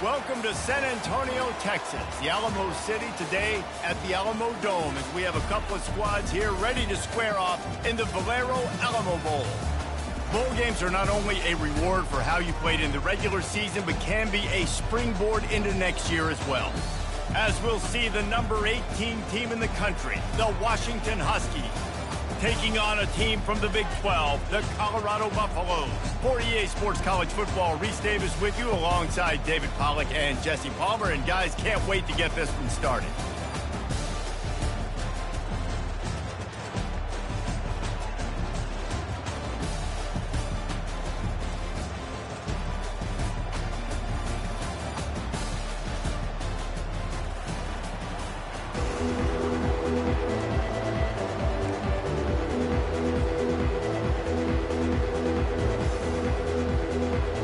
Welcome to San Antonio, Texas, the Alamo City today at the Alamo Dome as we have a couple of squads here ready to square off in the Valero Alamo Bowl. Bowl games are not only a reward for how you played in the regular season, but can be a springboard into next year as well. As we'll see the number 18 team in the country, the Washington Huskies, taking on a team from the Big 12, the Colorado Buffaloes. For EA Sports College Football, Reese Davis with you alongside David Pollack and Jesse Palmer. And guys, can't wait to get this one started.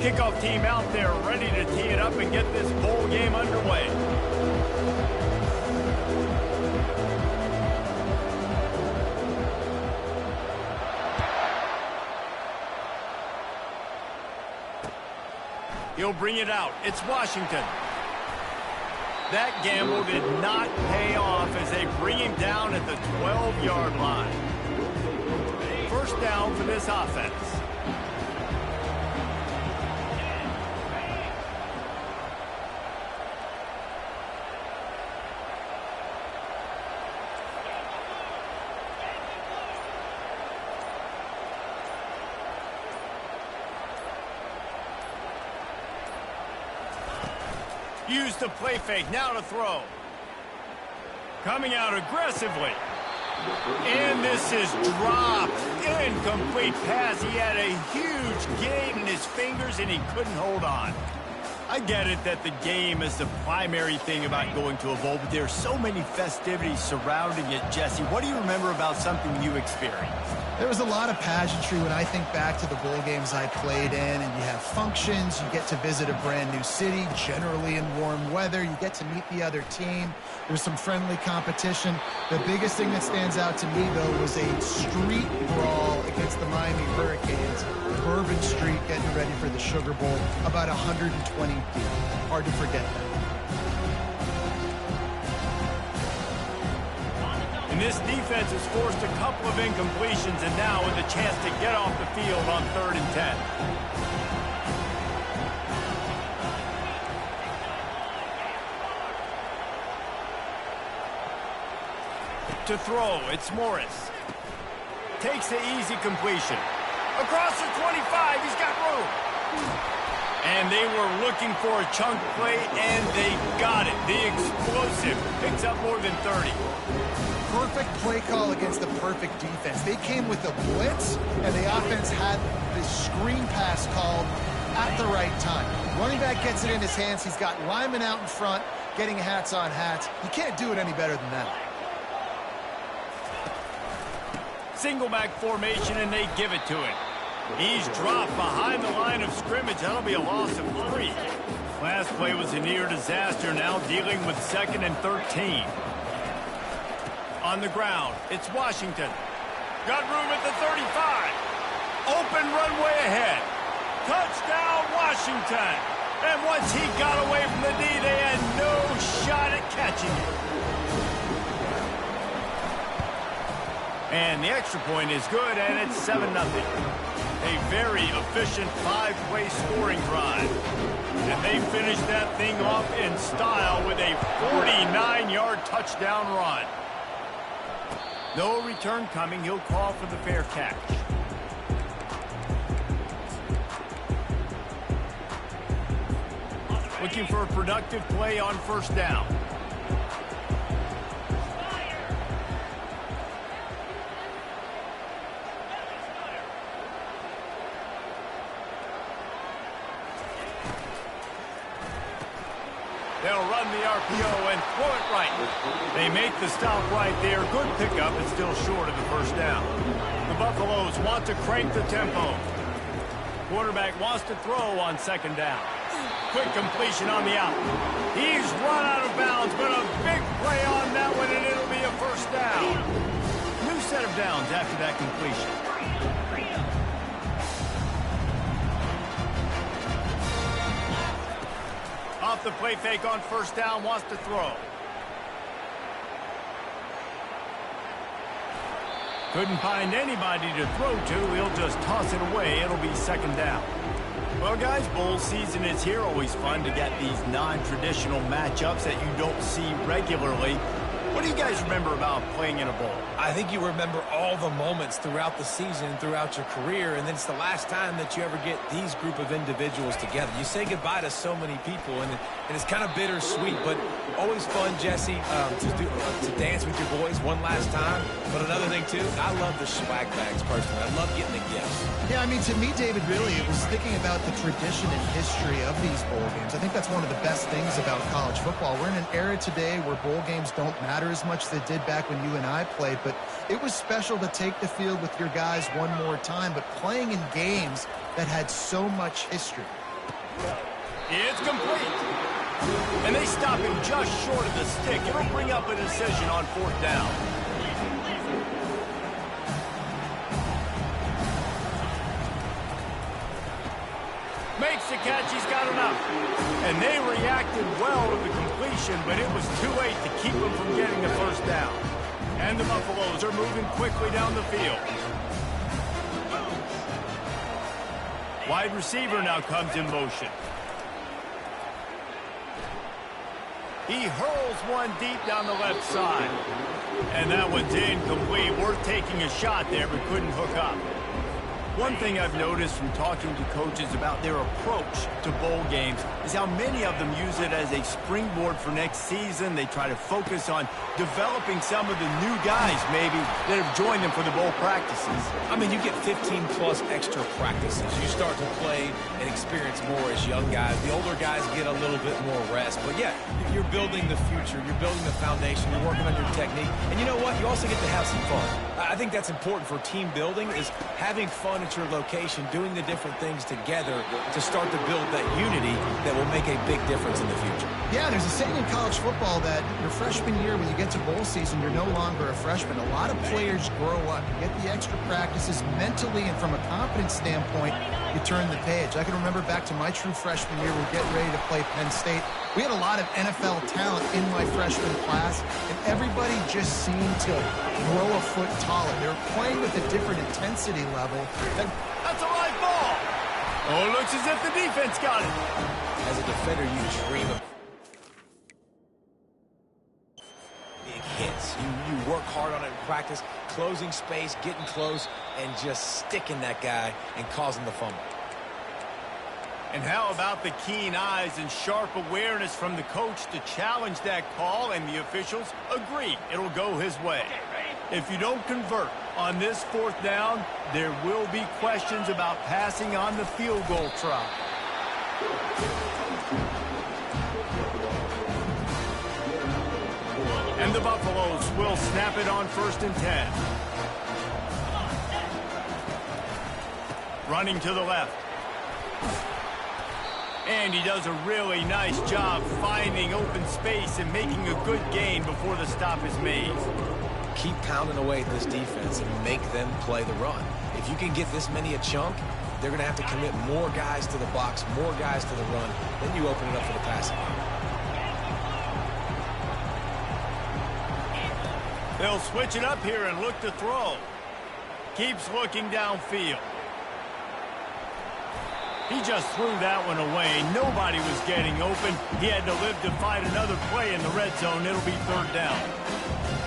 Kickoff team out there ready to tee it up and get this bowl game underway. He'll bring it out. It's Washington. That gamble did not pay off as they bring him down at the 12-yard line. First down for this offense. Use the play fake, now to throw. Coming out aggressively. And this is dropped. Incomplete pass. He had a huge gain in his fingers and he couldn't hold on. I get it that the game is the primary thing about going to a bowl, but there are so many festivities surrounding it. Jesse, what do you remember about something you experienced? There was a lot of pageantry when I think back to the bowl games I played in, and you have functions, you get to visit a brand new city, generally in warm weather, you get to meet the other team, there's some friendly competition. The biggest thing that stands out to me, though, was a street brawl against the Miami Hurricanes. Bourbon Street getting ready for the Sugar Bowl, about 120 deep. Hard to forget that. And this defense has forced a couple of incompletions and now with a chance to get off the field on 3rd and 10. To throw, it's Morris. Takes the easy completion. Across the 25, he's got room. And they were looking for a chunk play, and they got it. The explosive picks up more than 30. Perfect play call against the perfect defense. They came with a blitz, and the offense had the screen pass called at the right time. Running back gets it in his hands. He's got linemen out in front, getting hats on hats. You can't do it any better than that. Single back formation, and they give it to him. He's dropped behind the line of scrimmage. That'll be a loss of 3. Last play was a near disaster, now dealing with 2nd and 13. On the ground, it's Washington. Got room at the 35. Open runway ahead. Touchdown, Washington. And once he got away from the D, they had no shot at catching it. And the extra point is good, and it's 7-0. A very efficient 5-play scoring drive. And they finished that thing off in style with a 49-yard touchdown run. No return coming. He'll call for the fair catch. Looking for a productive play on 1st down. They'll run the RPO and throw it right. They make the stop right there. Good pickup, but still short of the 1st down. The Buffaloes want to crank the tempo. Quarterback wants to throw on 2nd down. Quick completion on the out. He's run out of bounds, but a big play on that one, and it'll be a 1st down. New set of downs after that completion. off the play fake on first down, wants to throw. Couldn't find anybody to throw to. He'll just toss it away. It'll be second down. Well, guys, bowl season is here. Always fun to get these non-traditional matchups that you don't see regularly. What do you guys remember about playing in a bowl? I think you remember all the moments throughout the season, throughout your career, and then it's the last time that you ever get these group of individuals together. You say goodbye to so many people, and it's kind of bittersweet, but always fun, Jesse, to dance with your boys one last time. But another thing, too, I love the swag bags, personally. I love getting the gifts. Yeah, I mean, to me, David, really, it was thinking about the tradition and history of these bowl games. I think that's one of the best things about college football. We're in an era today where bowl games don't matter as much as they did back when you and I played, but it was special to take the field with your guys one more time, but playing in games that had so much history. It's complete. And they stop him just short of the stick. It'll bring up a decision on fourth down. Makes the catch, he's got enough. And they reacted well to the completion, but it was too late to keep them from getting the first down. And the Buffaloes are moving quickly down the field. Wide receiver now comes in motion. He hurls one deep down the left side. And that one's incomplete. Worth taking a shot there, but couldn't hook up. One thing I've noticed from talking to coaches about their approach to bowl games is how many of them use it as a springboard for next season. They try to focus on developing some of the new guys, maybe, that have joined them for the bowl practices. I mean, you get 15-plus extra practices. You start to play and experience more as young guys. The older guys get a little bit more rest. But, yeah, you're building the future. You're building the foundation. You're working on your technique. And you know what? You also get to have some fun. I think that's important for team building, is having fun at your location, doing the different things together to start to build that unity that will make a big difference in the future. Yeah, there's a saying in college football that your freshman year, when you get to bowl season, you're no longer a freshman. A lot of players grow up. You get the extra practices mentally, and from a confidence standpoint, you turn the page. I can remember back to my true freshman year, we're getting ready to play Penn State. We had a lot of NFL talent in my freshman class, and everybody just seemed to grow a foot taller. They were playing with a different intensity level. That's a live ball. Oh, it looks as if the defense got it. As a defender, you dream of big hits. You work hard on it in practice, closing space, getting close, and just sticking that guy and causing the fumble. And how about the keen eyes and sharp awareness from the coach to challenge that call, and the officials agree it'll go his way. If you don't convert on this fourth down, there will be questions about passing on the field goal try. And the Buffaloes will snap it on 1st and 10. Running to the left. And he does a really nice job finding open space and making a good gain before the stop is made. Keep pounding away at this defense and make them play the run. If you can get this many a chunk, they're going to have to commit more guys to the box, more guys to the run. Then you open it up for the passing game. They'll switch it up here and look to throw. Keeps looking downfield. He just threw that one away. Nobody was getting open. He had to live to fight another play in the red zone. It'll be 3rd down.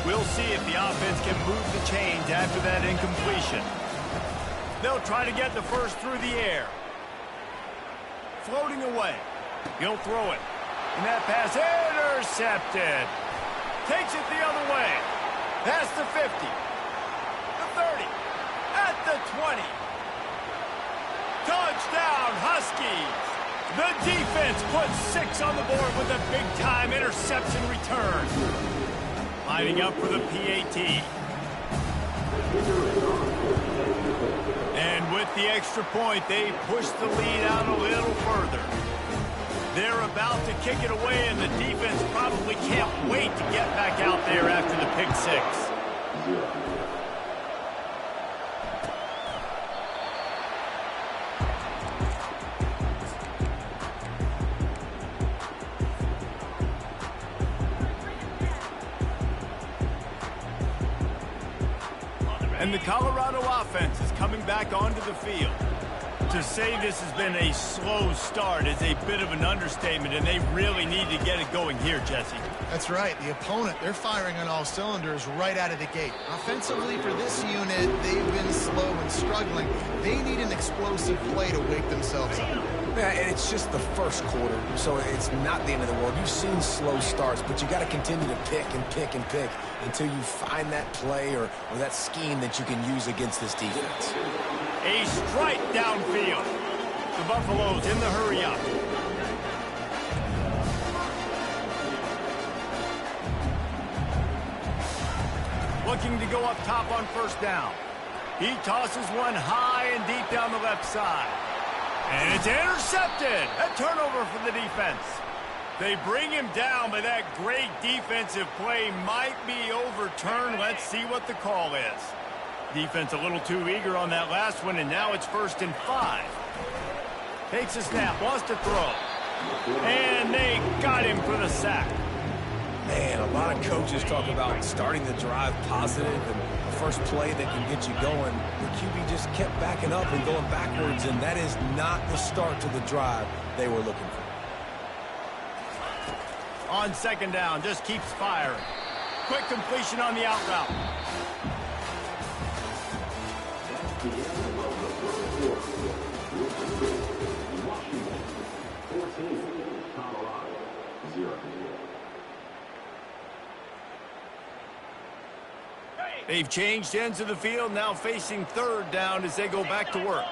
We'll see if the offense can move the chains after that incompletion. They'll try to get the first through the air. Floating away. He'll throw it. And that pass intercepted. Takes it the other way. Past the 50. The 30. At the 20. Touchdown, Huskies! The defense puts 6 on the board with a big-time interception return. Lining up for the PAT. And with the extra point, they push the lead out a little further. They're about to kick it away, and the defense probably can't wait to get back out there after the pick 6. And the Colorado offense is coming back onto the field. To say this has been a slow start is a bit of an understatement, and they really need to get it going here, Jesse. That's right. The opponent, they're firing on all cylinders right out of the gate. Offensively, for this unit, they've been slow and struggling. They need an explosive play to wake themselves up. Yeah, and it's just the first quarter, so it's not the end of the world. You've seen slow starts, but you got to continue to pick and pick and pick until you find that play or that scheme that you can use against this defense. A strike downfield. The Buffaloes in the hurry-up. Looking to go up top on first down. He tosses one high and deep down the left side. And it's intercepted. A turnover for the defense. They bring him down, but that great defensive play might be overturned. Let's see what the call is. Defense a little too eager on that last one, and now it's 1st and 5. Takes a snap, wants to throw. And they got him for the sack. Man, a lot of coaches talk about starting the drive positive and the first play that can get you going. The QB just kept backing up and going backwards, and that is not the start to the drive they were looking for. On 2nd down, just keeps firing. Quick completion on the out route. They've changed ends of the field, now facing 3rd down as they go back to work.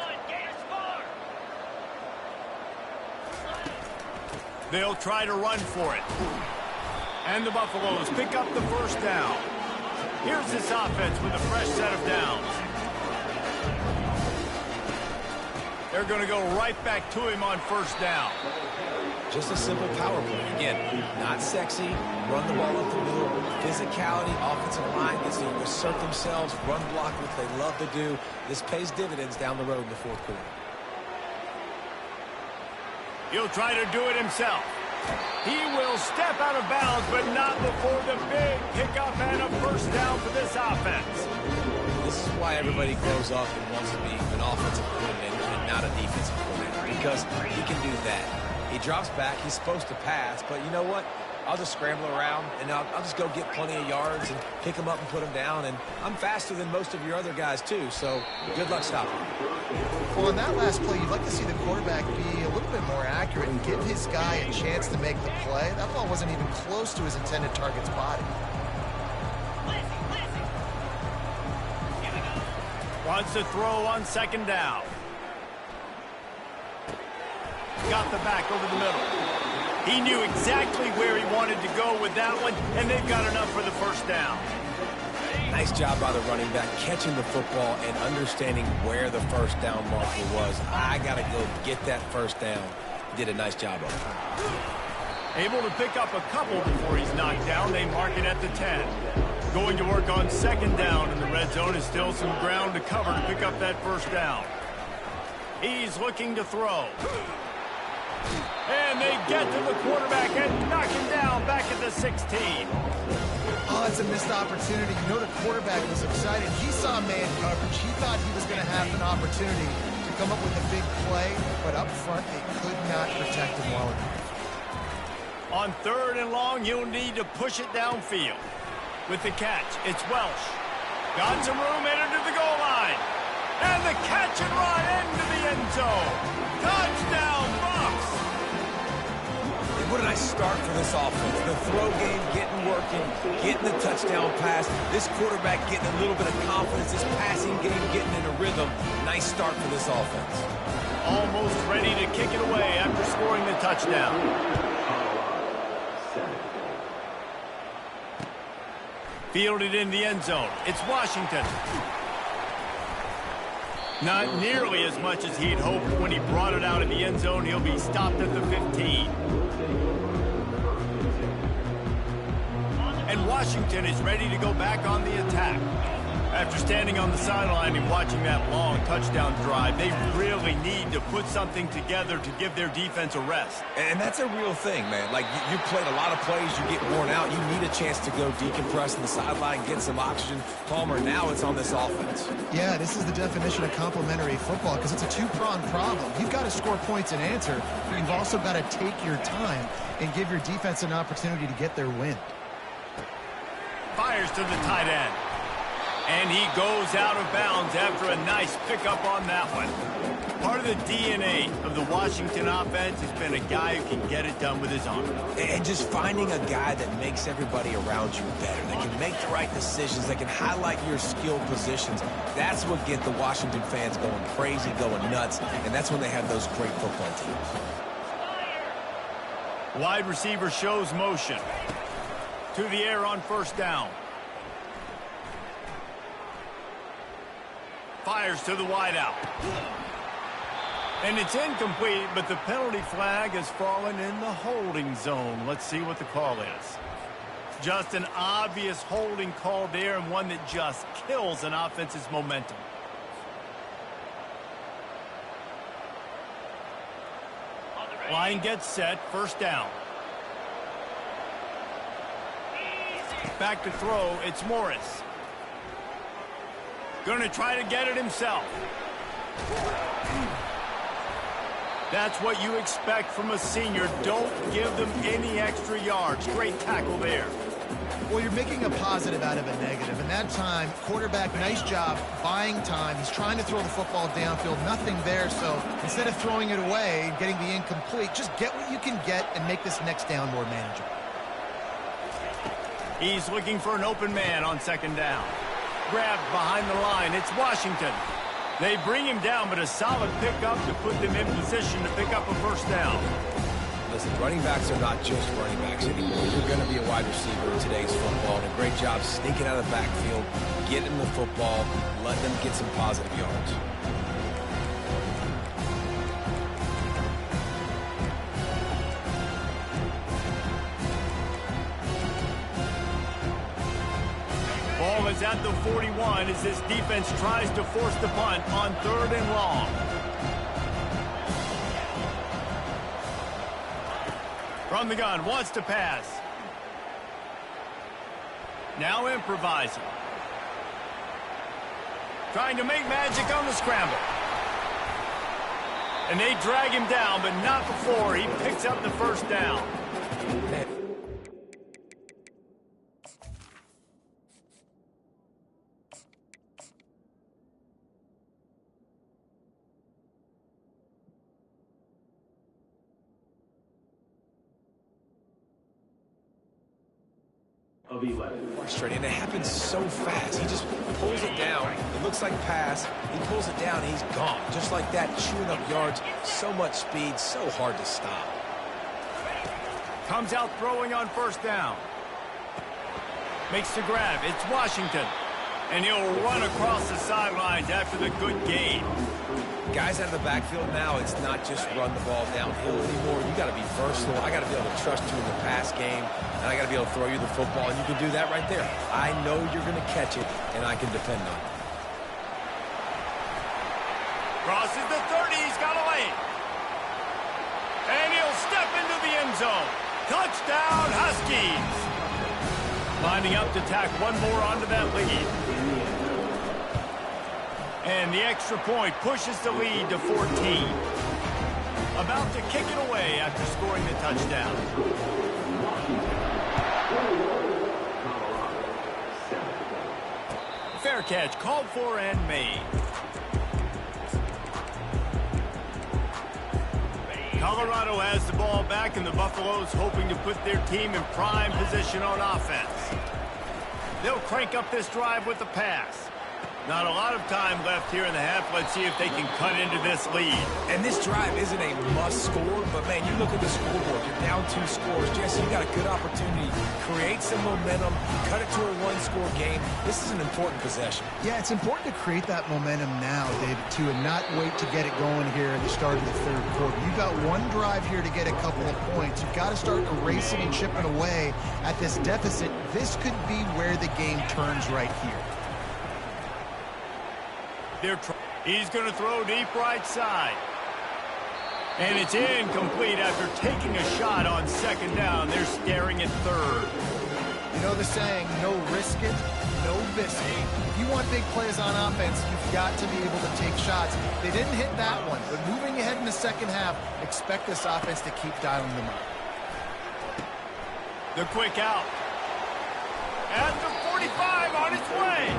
They'll try to run for it. And the Buffaloes pick up the 1st down. Here's this offense with a fresh set of downs. They're going to go right back to him on 1st down. Just a simple power play. Again, not sexy, run the ball up the middle, physicality, offensive line gets to assert themselves, run block, which they love to do. This pays dividends down the road in the 4th quarter. He'll try to do it himself. He will step out of bounds, but not before the big pickup and a 1st down for this offense. This is why everybody grows up and wants to be an offensive coordinator and not a defensive coordinator, because he can do that. He drops back. He's supposed to pass, but you know what? I'll just scramble around, and I'll just go get plenty of yards and pick them up and put them down. And I'm faster than most of your other guys, too, so good luck stopping me. Well, on that last play, you'd like to see the quarterback be a little bit more accurate and give his guy a chance to make the play. That ball wasn't even close to his intended target's body. Wants to throw on 2nd down. Got the back over the middle. He knew exactly where he wanted to go with that one, and they've got enough for the 1st down. Nice job by the running back, catching the football and understanding where the 1st down marker was. I got to go get that 1st down. He did a nice job of it. Able to pick up a couple before he's knocked down. They mark it at the 10. Going to work on 2nd down in the red zone. Is still some ground to cover to pick up that 1st down. He's looking to throw. And they get to the quarterback and knock him down back at the 16. Oh, it's a missed opportunity. You know the quarterback was excited. He saw man coverage. He thought he was going to have an opportunity to come up with a big play, but up front, they could not protect him well enough. On 3rd and long, he'll need to push it downfield. With the catch, it's Welsh. Got some room, headed to the goal line. And the catch and run into the end zone. Touchdown, Bucs! What a nice start for this offense. The throw game getting working, getting the touchdown pass. This quarterback getting a little bit of confidence. This passing game getting in a rhythm. Nice start for this offense. Almost ready to kick it away after scoring the touchdown. Fielded in the end zone. It's Washington. Not nearly as much as he'd hoped when he brought it out of the end zone. He'll be stopped at the 15. And Washington is ready to go back on the attack. After standing on the sideline and watching that long touchdown drive, they really need to put something together to give their defense a rest. And that's a real thing, man. Like, you played a lot of plays, you get worn out, you need a chance to go decompress on the sideline, get some oxygen. Palmer, now it's on this offense. Yeah, this is the definition of complementary football because it's a two-pronged problem. You've got to score points and answer, but you've also got to take your time and give your defense an opportunity to get their win. Fires to the tight end. And he goes out of bounds after a nice pickup on that one. Part of the DNA of the Washington offense has been a guy who can get it done with his arm. And just finding a guy that makes everybody around you better, that can make the right decisions, that can highlight your skill positions. That's what gets the Washington fans going crazy, going nuts, and that's when they have those great football teams. Wide receiver shows motion. To the air on first down. Fires to the wideout. And it's incomplete, but the penalty flag has fallen in the holding zone. Let's see what the call is. Just an obvious holding call there, and one that just kills an offense's momentum. Line gets set, first down. Back to throw, it's Morris. Going to try to get it himself. That's what you expect from a senior. Don't give them any extra yards. Great tackle there. Well, you're making a positive out of a negative. And that time, quarterback, nice job buying time. He's trying to throw the football downfield. Nothing there. So instead of throwing it away and getting the incomplete, just get what you can get and make this next down more manageable. He's looking for an open man on second down. Grabbed behind the line. It's Washington. They bring him down, but a solid pickup to put them in position to pick up a first down. Listen, running backs are not just running backs anymore. You're going to be a wide receiver in today's football. And a great job sneaking out of the backfield, getting the football, letting them get some positive yards. Ball is at the 41 as this defense tries to force the punt on third and long. From the gun, wants to pass. Now improvising. Trying to make magic on the scramble. And they drag him down, but not before he picks up the first down. Frustrating, and it happens so fast. He just pulls it down. It looks like pass. He pulls it down, and he's gone. Just like that, chewing up yards. So much speed, so hard to stop. Comes out throwing on first down. Makes the grab. It's Washington. And he'll run across the sidelines after the good gain. Guys out of the backfield now, it's not just run the ball downhill anymore. You got to be versatile. I got to be able to trust you in the pass game, and I got to be able to throw you the football, and you can do that right there. I know you're going to catch it, and I can depend on it. Crosses the 30. He's got a lane. And he'll step into the end zone. Touchdown, Huskies. Lining up to tack one more onto that lead. And the extra point pushes the lead to 14. About to kick it away after scoring the touchdown. Fair catch called for and made. Colorado has the ball back, and the Buffaloes hoping to put their team in prime position on offense. They'll crank up this drive with the pass. Not a lot of time left here in the half. Let's see if they can cut into this lead. And this drive isn't a must score, but, man, you look at the scoreboard. You're down 2 scores. Jesse, you got a good opportunity. Create some momentum. Cut it to a 1-score game. This is an important possession. Yeah, it's important to create that momentum now, David, too, and not wait to get it going here at the start of the third quarter. You've got one drive here to get a couple of points. You've got to start erasing and chipping away at this deficit. This could be where the game turns right here. He's going to throw deep right side. And it's incomplete after taking a shot on second down. They're staring at third. You know the saying, no risk it, no biscuit. If you want big plays on offense, you've got to be able to take shots. They didn't hit that one, but moving ahead in the second half, expect this offense to keep dialing them up. The quick out. At the 45 on its way.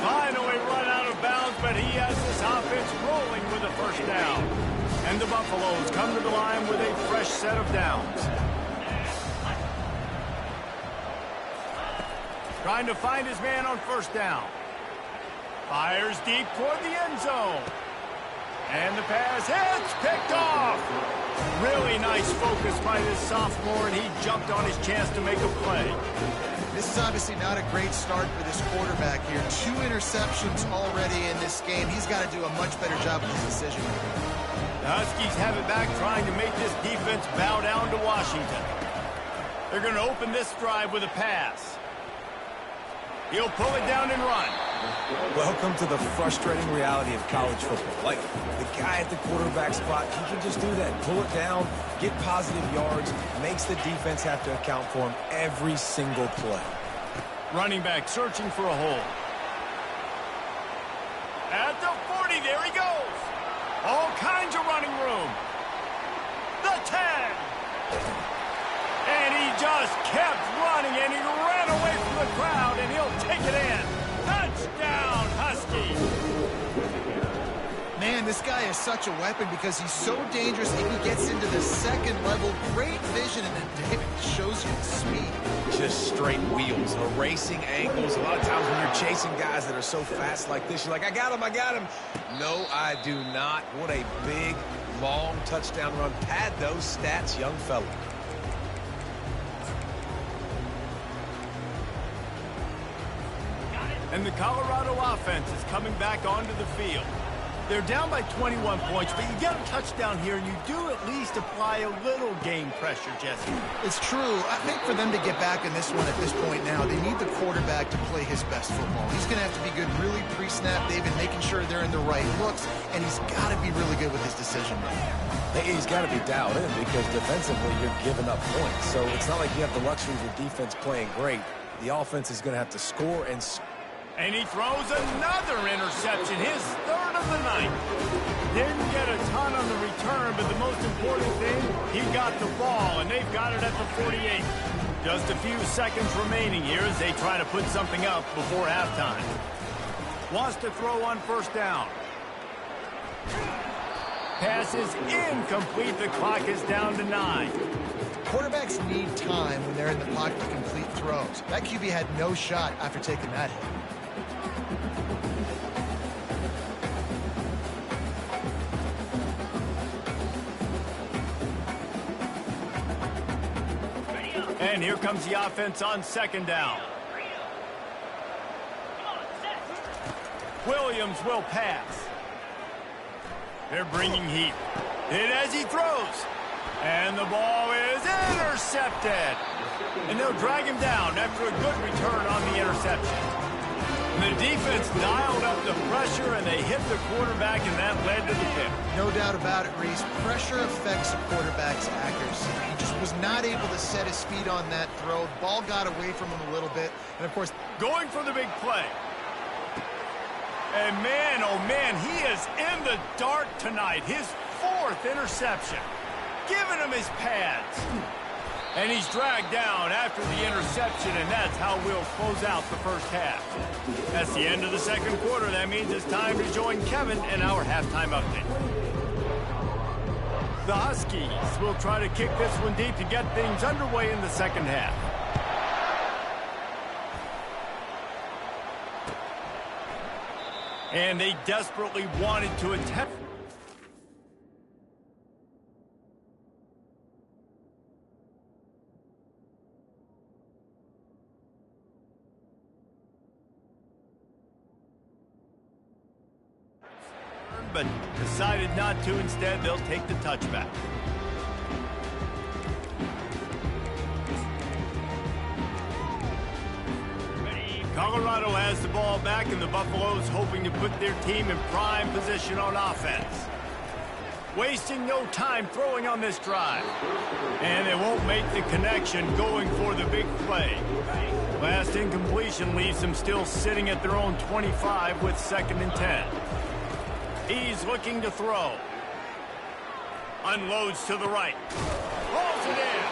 Finally run out of bounds, but he has this offense rolling with a first down. And the Buffaloes come to the line with a fresh set of downs. Trying to find his man on first down. Fires deep toward the end zone. And the pass hits, picked off. Really nice focus by this sophomore, and he jumped on his chance to make a play. This is obviously not a great start for this quarterback here. 2 interceptions already in this game. He's got to do a much better job with his decision. The Huskies have it back, trying to make this defense bow down to Washington. They're going to open this drive with a pass. He'll pull it down and run. Welcome to the frustrating reality of college football. Like, the guy at the quarterback spot, he can just do that. Pull it down, get positive yards, makes the defense have to account for him every single play. Running back searching for a hole. At the 40, there he goes. All kinds of running room. The 10. And he just kept running, and he ran away from the crowd, and he'll take it in. Touchdown, Husky. Man, this guy is such a weapon because he's so dangerous if he gets into the second level. Great vision, and then David shows you the speed. Just straight wheels, erasing angles. A lot of times when you're chasing guys that are so fast like this, you're like, I got him, I got him. No, I do not. What a big, long touchdown run. Pad those stats, young fella. And the Colorado offense is coming back onto the field. They're down by 21 points, but you get a touchdown here, and you do at least apply a little game pressure, Jesse. It's true. I think for them to get back in this one at this point now, they need the quarterback to play his best football. He's going to have to be good really pre-snap, David, making sure they're in the right looks, and he's got to be really good with his decision making. He's got to be dialed in because defensively you're giving up points. So it's not like you have the luxury of your defense playing great. The offense is going to have to score and score. And he throws another interception, his third of the night. Didn't get a ton on the return, but the most important thing, he got the ball, and they've got it at the 48. Just a few seconds remaining here as they try to put something up before halftime. Wants to throw on first down. Pass is incomplete. The clock is down to 9. Quarterbacks need time when they're in the pocket to complete throws. That QB had no shot after taking that hit. And here comes the offense on second down. Williams will pass. They're bringing heat. Hit as he throws. And the ball is intercepted. And they'll drag him down after a good return on the interception. And the defense dialed up the pressure, and they hit the quarterback, and that led to the pick. No doubt about it, Reese. Pressure affects a quarterback's accuracy. He just was not able to set his speed on that throw. The ball got away from him a little bit. And, of course, going for the big play. And man, oh man, he is in the dark tonight. His 4th interception. Giving him his pads. And he's dragged down after the interception, and that's how we'll close out the first half. That's the end of the second quarter. That means it's time to join Kevin in our halftime update. The Huskies will try to kick this one deep to get things underway in the second half. And they desperately wanted to attempt. But decided not to. Instead, they'll take the touchback. Colorado has the ball back, and the Buffaloes hoping to put their team in prime position on offense. Wasting no time throwing on this drive. And they won't make the connection going for the big play. Last incompletion leaves them still sitting at their own 25 with 2nd and 10. He's looking to throw. Unloads to the right. Rolls it in.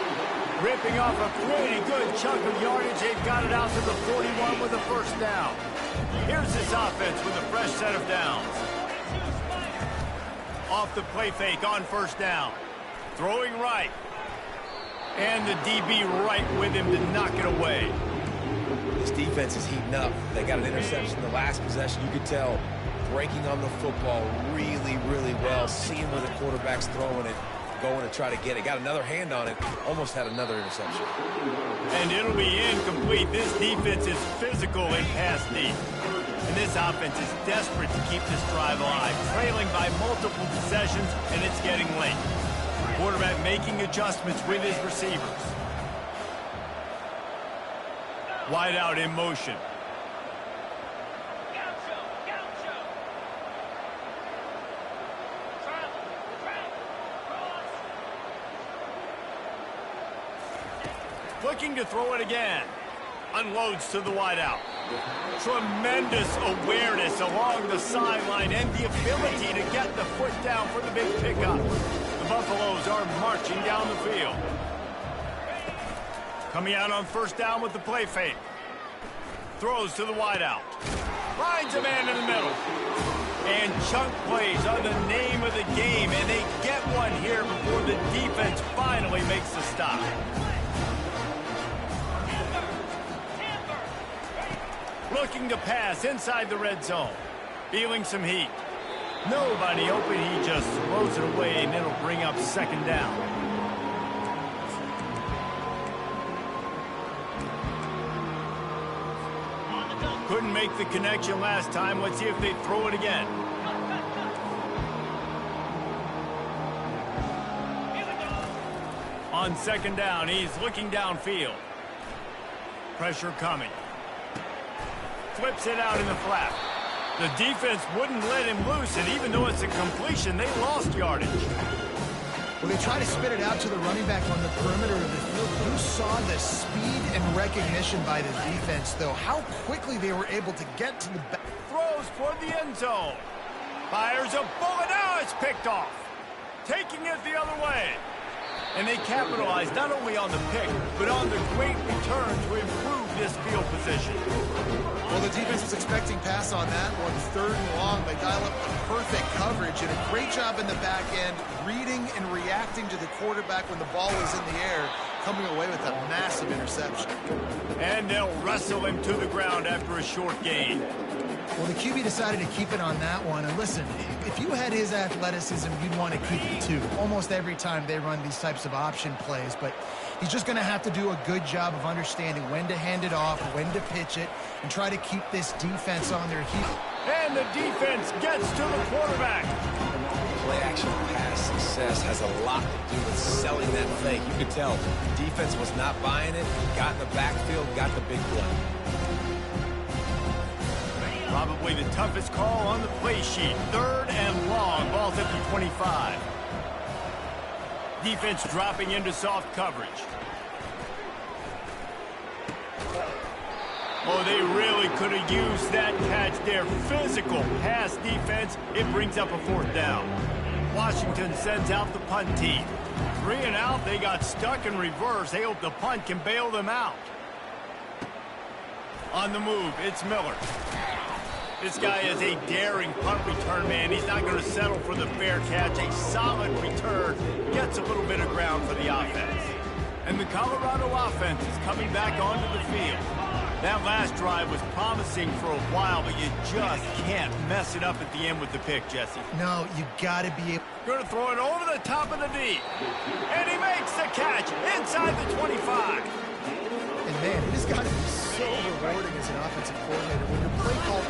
Ripping off a pretty good chunk of yardage. They've got it out to the 41 with a 1st down. Here's this offense with a fresh set of downs. Off the play fake on 1st down. Throwing right. And the DB right with him to knock it away. This defense is heating up. They got an interception in the last possession. You could tell breaking on the football really, really well. Seeing where the quarterback's throwing it. Going to try to get it. Got another hand on it. Almost had another interception. And it'll be incomplete. This defense is physical in pass deep. And this offense is desperate to keep this drive alive. Trailing by multiple possessions, and it's getting late. Quarterback making adjustments with his receivers. Wide out in motion. Looking to throw it again. Unloads to the wideout. Tremendous awareness along the sideline and the ability to get the foot down for the big pickup. The Buffaloes are marching down the field. Coming out on 1st down with the play fake. Throws to the wideout. Finds a man in the middle. And chunk plays are the name of the game, and they get one here before the defense finally makes the stop. Looking to pass inside the red zone. Feeling some heat. Nobody open. He just throws it away, and it'll bring up 2nd down. Couldn't make the connection last time. Let's see if they throw it again. On 2nd down, he's looking downfield. Pressure coming. Flips it out in the flat. The defense wouldn't let him loose, and even though it's a completion, they lost yardage. Well, they try to spit it out to the running back on the perimeter of the field. You saw the speed and recognition by the defense, though. How quickly they were able to get to the back. Throws toward the end zone. Fires a bullet. Now it's picked off. Taking it the other way. And they capitalized not only on the pick, but on the great return to improve this field position. Well, the defense was expecting pass on that one. 3rd and long. They dial up the perfect coverage and a great job in the back end, reading and reacting to the quarterback when the ball was in the air, coming away with a massive interception. And they'll wrestle him to the ground after a short gain. Well, the QB decided to keep it on that one. And listen, if you had his athleticism, you'd want to keep it too. Almost every time they run these types of option plays. But he's just going to have to do a good job of understanding when to hand it off, when to pitch it, and try to keep this defense on their heels. And the defense gets to the quarterback. Play-action pass success has a lot to do with selling that fake. You could tell defense was not buying it. Got in the backfield, got the big play. Probably the toughest call on the play sheet. 3rd and long. Ball's at the 25. Defense dropping into soft coverage. Oh, they really could have used that catch there. Physical pass defense. It brings up a 4th down. Washington sends out the punt team. 3 and out. They got stuck in reverse. They hope the punt can bail them out. On the move, it's Miller. This guy is a daring punt return man. He's not going to settle for the fair catch. A solid return. Gets a little bit of ground for the offense. And the Colorado offense is coming back onto the field. That last drive was promising for a while, but you just can't mess it up at the end with the pick, Jesse. No, you got to be able. Going to throw it over the top of the D. And he makes the catch inside the 25. And man, it has got to be so rewarding as an offensive coordinator when your play call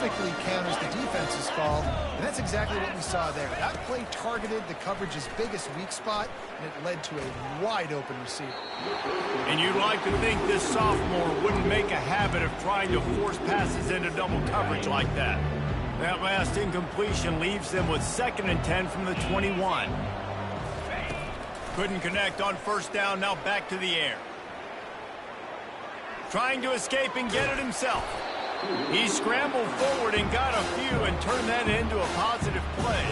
perfectly counters the defense's call, and that's exactly what we saw there. That play targeted the coverage's biggest weak spot, and it led to a wide-open receiver. And you'd like to think this sophomore wouldn't make a habit of trying to force passes into double coverage like that. That last incompletion leaves them with 2nd and 10 from the 21. Couldn't connect on first down, now back to the air. Trying to escape and get it himself. He scrambled forward and got a few and turned that into a positive play.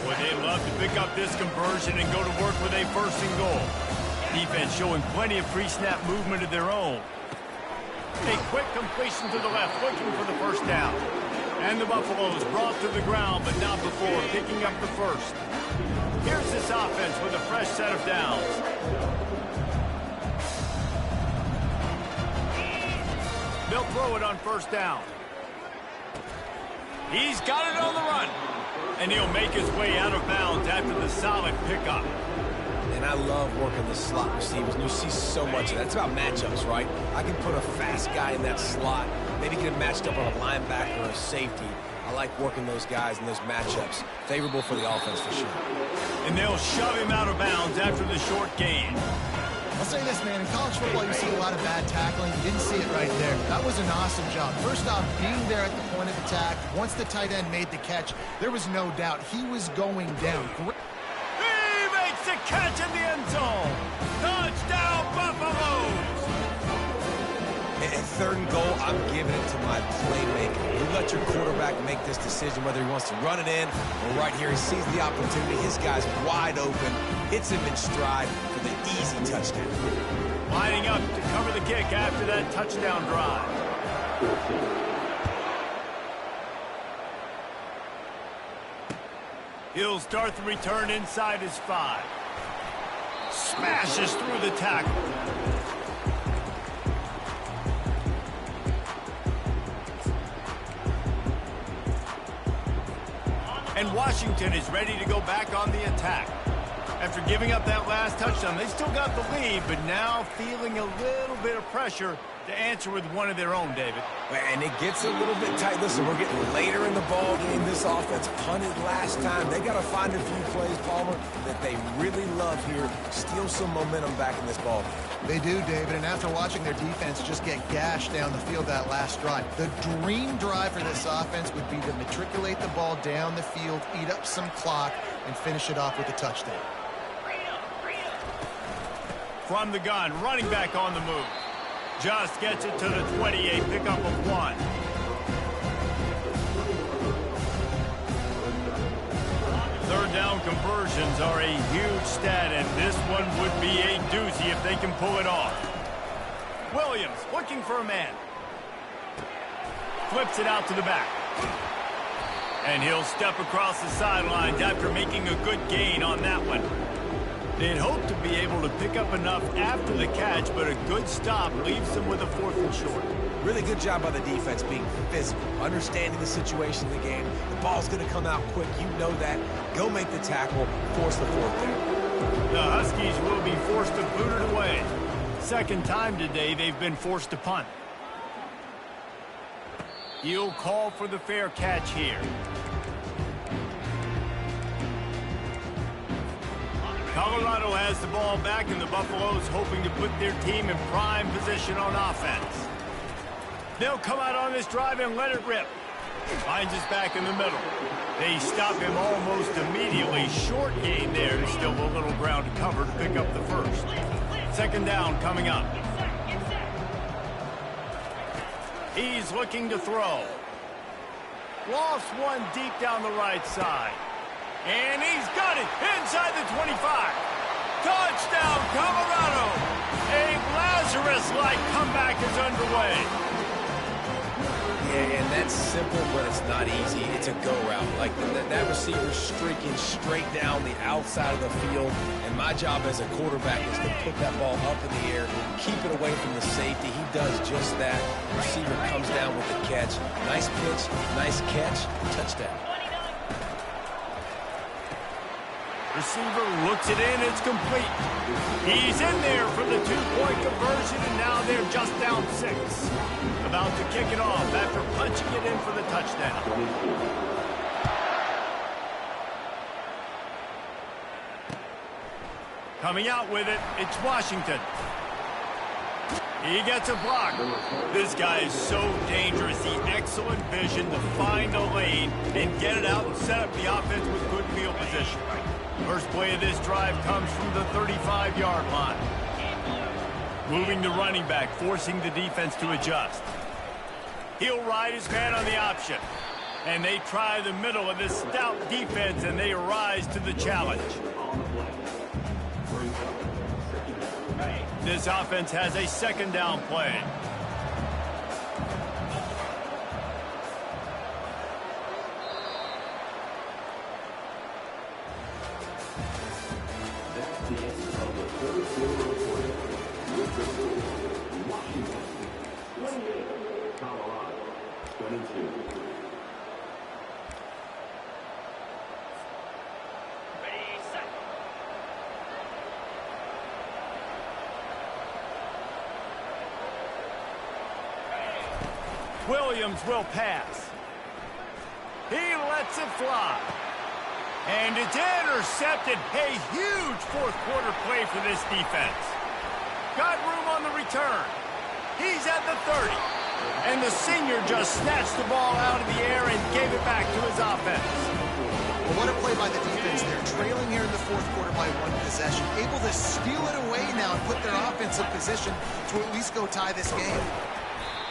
Boy, they'd love to pick up this conversion and go to work with a 1st and goal. Defense showing plenty of pre-snap movement of their own. A quick completion to the left, looking for the 1st down. And the Buffaloes brought to the ground, but not before picking up the 1st. Here's this offense with a fresh set of downs. They'll throw it on 1st down. He's got it on the run. And he'll make his way out of bounds after the solid pickup. And I love working the slot receivers, and you see so much of that. It's about matchups, right? I can put a fast guy in that slot, maybe get him matched up on a linebacker or a safety. I like working those guys in those matchups. Favorable for the offense for sure. And they'll shove him out of bounds after the short gain. I'll say this, man. In college football, you see a lot of bad tackling. You didn't see it right there. That was an awesome job. First off, being there at the point of attack. Once the tight end made the catch, there was no doubt he was going down. He makes the catch in the end zone. Touchdown, Buffaloes! At 3rd and goal, I'm giving it to my playmaker. You let your quarterback make this decision whether he wants to run it in or right here. He sees the opportunity. His guy's wide open. Hits him in stride for the easy touchdown. Lining up to cover the kick after that touchdown drive. He'll start the return inside his 5. Smashes through the tackle. And Washington is ready to go back on the attack. After giving up that last touchdown, they still got the lead, but now feeling a little bit of pressure to answer with one of their own, David. And it gets a little bit tight. Listen, we're getting later in the ball game. This offense punted last time. They got to find a few plays, Palmer, that they really love here. Steal some momentum back in this ball game. They do, David, and after watching their defense just get gashed down the field that last drive, the dream drive for this offense would be to matriculate the ball down the field, eat up some clock, and finish it off with a touchdown. From the gun, running back on the move. Just gets it to the 28, pickup of 1. Third down conversions are a huge stat, and this one would be a doozy if they can pull it off. Williams looking for a man. Flips it out to the back. And he'll step across the sidelines after making a good gain on that one. They'd hope to be able to pick up enough after the catch, but a good stop leaves them with a 4th and short. Really good job by the defense being physical, understanding the situation of the game. The ball's going to come out quick. You know that. Go make the tackle, force the 4th down. The Huskies will be forced to boot it away. 2nd time today they've been forced to punt. He'll call for the fair catch here. Colorado has the ball back, and the Buffaloes hoping to put their team in prime position on offense. They'll come out on this drive and let it rip. Finds us back in the middle. They stop him almost immediately. Short gain there. Still a little ground to cover to pick up the 1st. 2nd down coming up. He's looking to throw. Lost one deep down the right side. And he's got it inside the 25. Touchdown, Colorado. A Lazarus-like comeback is underway. Yeah, and that's simple, but it's not easy. It's a go route. Like that receiver streaking straight down the outside of the field. And my job as a quarterback is to put that ball up in the air, keep it away from the safety. He does just that. The receiver comes down with the catch. Nice pitch, nice catch, touchdown. Receiver looks it in. It's complete. He's in there for the two-point conversion, and now they're just down 6. About to kick it off after punching it in for the touchdown. Coming out with it, it's Washington. He gets a block. This guy is so dangerous. The excellent vision to find a lane and get it out and set up the offense with good field position. First play of this drive comes from the 35-yard line. Moving the running back, forcing the defense to adjust. He'll ride his man on the option. And they try the middle of this stout defense, and they rise to the challenge. This offense has a second down play. Williams will pass. He lets it fly. And it's intercepted. A huge fourth-quarter play for this defense. Got room on the return. He's at the 30. And the senior just snatched the ball out of the air and gave it back to his offense. Well, what a play by the defense. They're trailing here in the fourth quarter by 1 possession. Able to steal it away now and put their offensive position to at least go tie this game.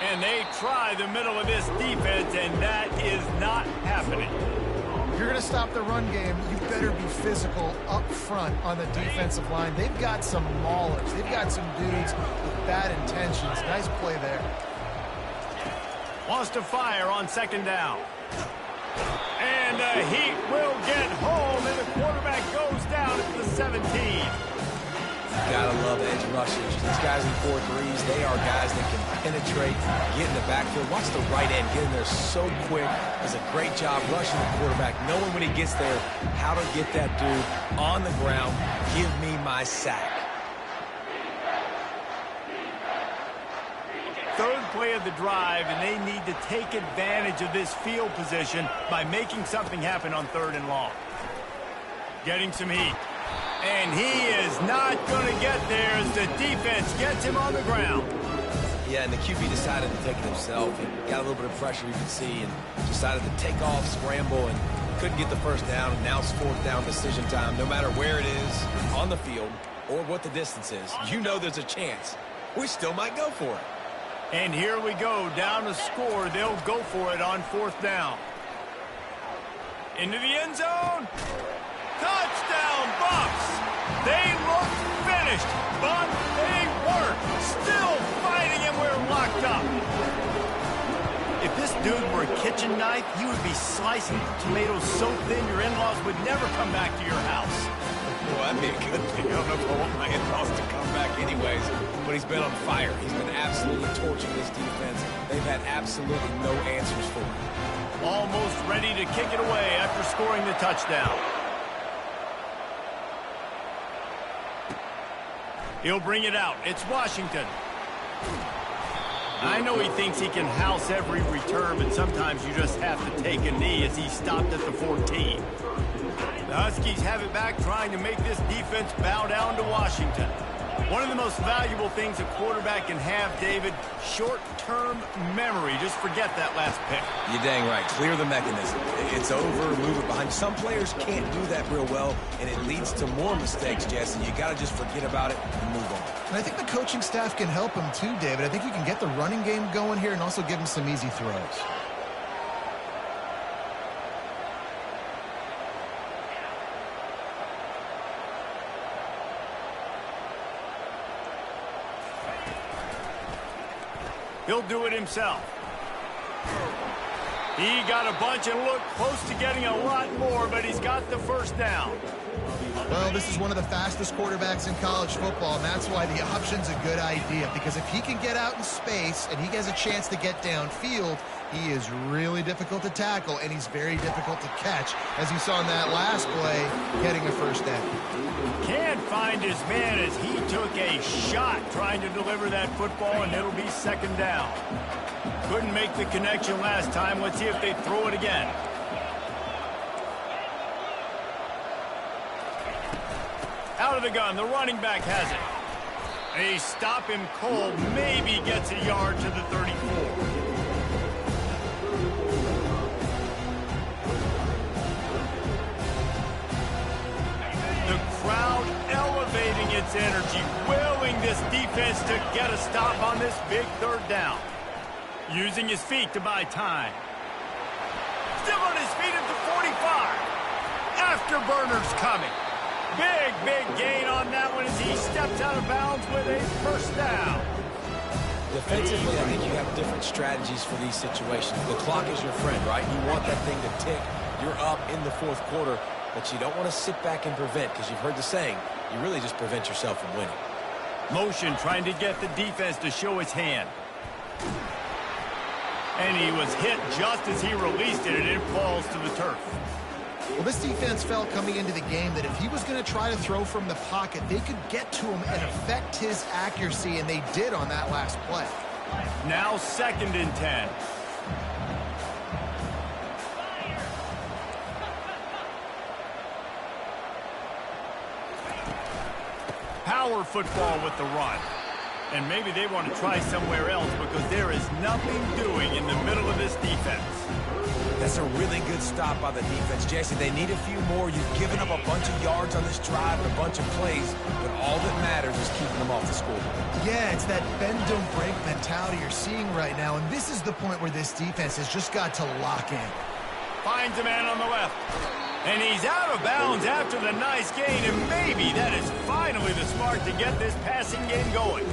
And they try the middle of this defense, and that is not happening. If you're going to stop the run game, you better be physical up front on the defensive line. They've got some maulers. They've got some dudes with bad intentions. Nice play there. Wants to fire on second down. And the Heat will get home, and the quarterback goes down at the 17. Gotta love edge rushers. These guys in 4-3s, they are guys that can penetrate, get in the backfield. Watch the right end get in there so quick. Does a great job rushing the quarterback, knowing when he gets there how to get that dude on the ground. Give me my sack. Third play of the drive, and they need to take advantage of this field position by making something happen on 3rd and long. Getting some heat. And he is not going to get there as the defense gets him on the ground. Yeah, and the QB decided to take it himself. He got a little bit of pressure, you can see, and decided to take off, scramble, and couldn't get the first down. And now it's 4th down decision time. No matter where it is on the field or what the distance is, you know there's a chance. We still might go for it. And here we go, down a score. They'll go for it on 4th down. Into the end zone. Touchdown, Bucks! They look finished, but they weren't. Still fighting, and we're locked up. If this dude were a kitchen knife, he would be slicing tomatoes so thin your in-laws would never come back to your house. Well, that'd be a good thing. I don't know if I want my in-laws to come back anyways, but he's been on fire. He's been absolutely torching this defense. They've had absolutely no answers for him. Almost ready to kick it away after scoring the touchdown. He'll bring it out. It's Washington. I know he thinks he can house every return, but sometimes you just have to take a knee as he stopped at the 14. The Huskies have it back, trying to make this defense bow down to Washington. One of the most valuable things a quarterback can have, David, short-term memory. Just forget that last pick. You're dang right. Clear the mechanism. It's over, move it behind. Some players can't do that real well, and it leads to more mistakes, Jesse. You got to just forget about it and move on. And I think the coaching staff can help him too, David. I think you can get the running game going here and also give him some easy throws. He'll do it himself. He got a bunch and looked close to getting a lot more, but he's got the first down. Well, this is one of the fastest quarterbacks in college football, and that's why the option's a good idea, because if he can get out in space and he has a chance to get downfield, he is really difficult to tackle, and he's very difficult to catch, as you saw in that last play, getting a first down. Can't find his man as he took a shot trying to deliver that football, and it'll be second down. Couldn't make the connection last time. Let's see if they throw it again. Out of the gun, the running back has it. They stop him cold, maybe gets a yard to the 34. The crowd elevating its energy, willing this defense to get a stop on this big third down. Using his feet to buy time. Still on his feet at the 45. Afterburner's coming. Big gain on that one as he steps out of bounds with a first down. Defensively, I think you have different strategies for these situations. The clock is your friend, right? You want that thing to tick. You're up in the fourth quarter, but you don't want to sit back and prevent, because you've heard the saying, you really just prevent yourself from winning. Motion trying to get the defense to show his hand. And he was hit just as he released it, and it falls to the turf. Well, this defense felt coming into the game that if he was going to try to throw from the pocket, they could get to him and affect his accuracy, and they did on that last play. Now 2nd and 10. Power football with the run. And maybe they want to try somewhere else because there is nothing doing in the middle of this defense. That's a really good stop by the defense. Jason, they need a few more. You've given up a bunch of yards on this drive and a bunch of plays, but all that matters is keeping them off the scoreboard. Yeah, it's that bend, don't break mentality you're seeing right now, and this is the point where this defense has just got to lock in. Finds a man on the left. And he's out of bounds after the nice gain, and maybe that is finally the spark to get this passing game going.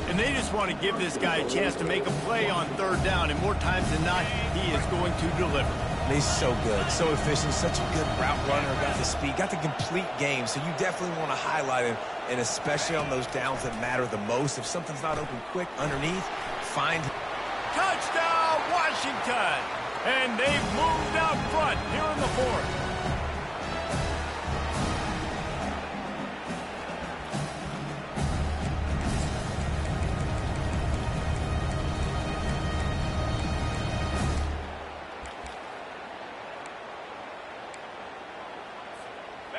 And they just want to give this guy a chance to make a play on third down, and more times than not, he is going to deliver. He's so good, so efficient, such a good route runner, got the speed, got the complete game, so you definitely want to highlight him, and especially on those downs that matter the most. If something's not open quick underneath, find him. Touchdown, Washington! And they've moved out front here in the fourth.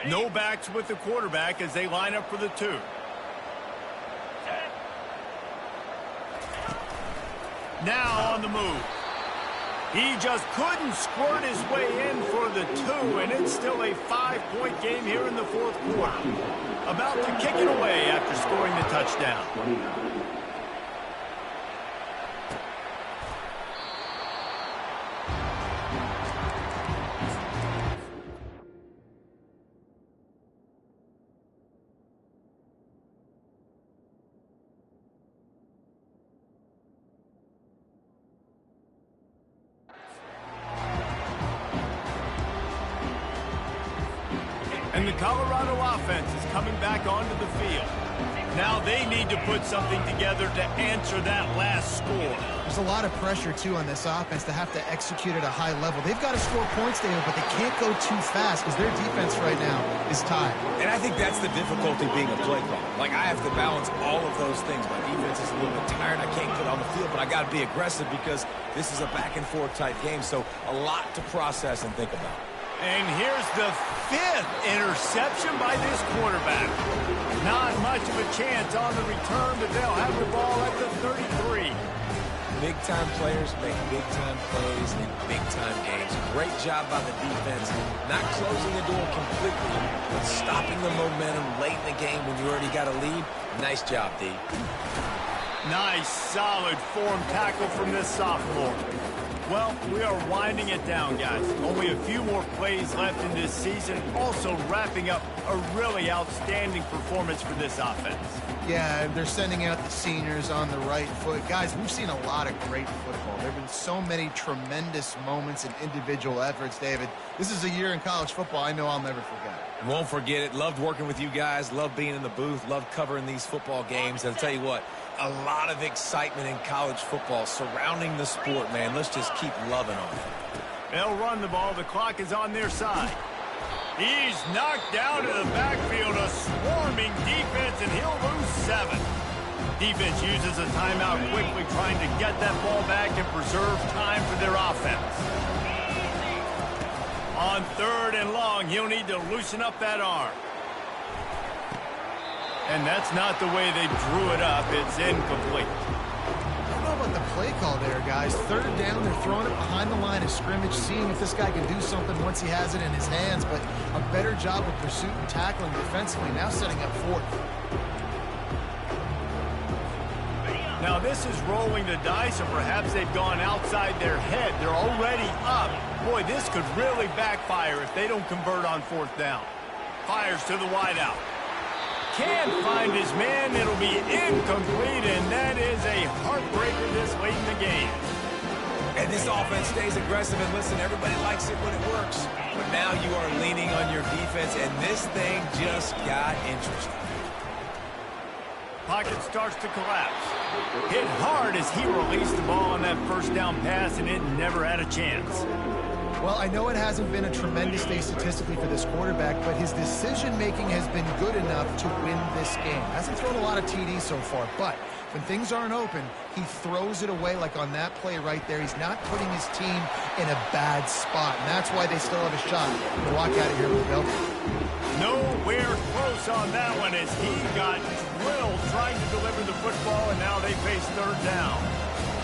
No backs with the quarterback as they line up for the 2. Now on the move. He just couldn't squirt his way in for the 2, and it's still a 5-point game here in the fourth quarter. About to kick it away after scoring the touchdown. And the Colorado offense is coming back onto the field. Now they need to put something together to answer that last score. There's a lot of pressure, too, on this offense to have to execute at a high level. They've got to score points, David, but they can't go too fast because their defense right now is tired. And I think that's the difficulty being a play caller. Like, I have to balance all of those things. My defense is a little bit tired. I can't get on the field, but I got to be aggressive because this is a back-and-forth type game. So a lot to process and think about. And here's the 5th interception by this quarterback. Not much of a chance on the return, but they'll have the ball at the 33. Big-time players make big-time plays in big-time games. Great job by the defense, not closing the door completely, but stopping the momentum late in the game when you already got a lead. Nice job, D. Nice, solid form tackle from this sophomore. Well, we are winding it down, guys. Only a few more plays left in this season. Also wrapping up a really outstanding performance for this offense. Yeah, they're sending out the seniors on the right foot. Guys, we've seen a lot of great football. There have been so many tremendous moments and individual efforts, David. This is a year in college football I know I'll never forget. Won't forget it. Loved working with you guys. Loved being in the booth. Loved covering these football games. And I'll tell you what, a lot of excitement in college football surrounding the sport, man. Let's just keep loving on it. They'll run the ball. The clock is on their side. He's knocked down to the backfield, a swarming defense, and he'll lose 7. Defense uses a timeout quickly, trying to get that ball back and preserve time for their offense. On 3rd and long, he'll need to loosen up that arm. And that's not the way they drew it up. It's incomplete. I don't know about the play call there, guys. 3rd down, they're throwing it behind the line of scrimmage, seeing if this guy can do something once he has it in his hands, but a better job of pursuit and tackling defensively, now setting up 4th. Now this is rolling the dice, or perhaps they've gone outside their head. They're already up. Boy, this could really backfire if they don't convert on 4th down. Fires to the wideout. Can't find his man. It'll be incomplete, and that is a heartbreaker this late in the game. And this offense stays aggressive, and listen, everybody likes it when it works. But now you are leaning on your defense, and this thing just got interesting. Pocket starts to collapse. Hit hard as he released the ball on that 1st down pass, and it never had a chance. Well, I know it hasn't been a tremendous day statistically for this quarterback, but his decision-making has been good enough to win this game. Hasn't thrown a lot of TDs so far, but when things aren't open, he throws it away like on that play right there. He's not putting his team in a bad spot, and that's why they still have a shot to walk out of here with a belt. Nowhere close on that one as he got drilled trying to deliver the football, and now they face 3rd down.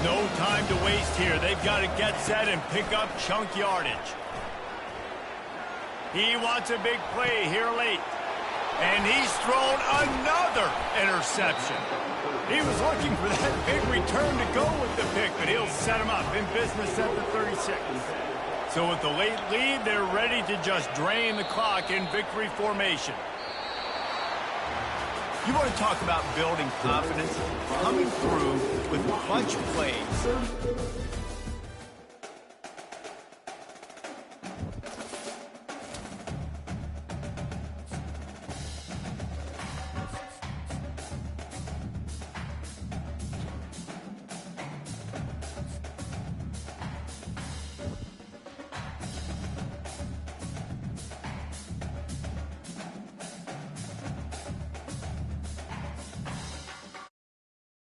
No time to waste here. They've got to get set and pick up chunk yardage. He wants a big play here late. And he's thrown another interception. He was looking for that big return to go with the pick, but he'll set him up in business at the 36. So with the late lead, they're ready to just drain the clock in victory formation. You want to talk about building confidence, coming through with clutch plays.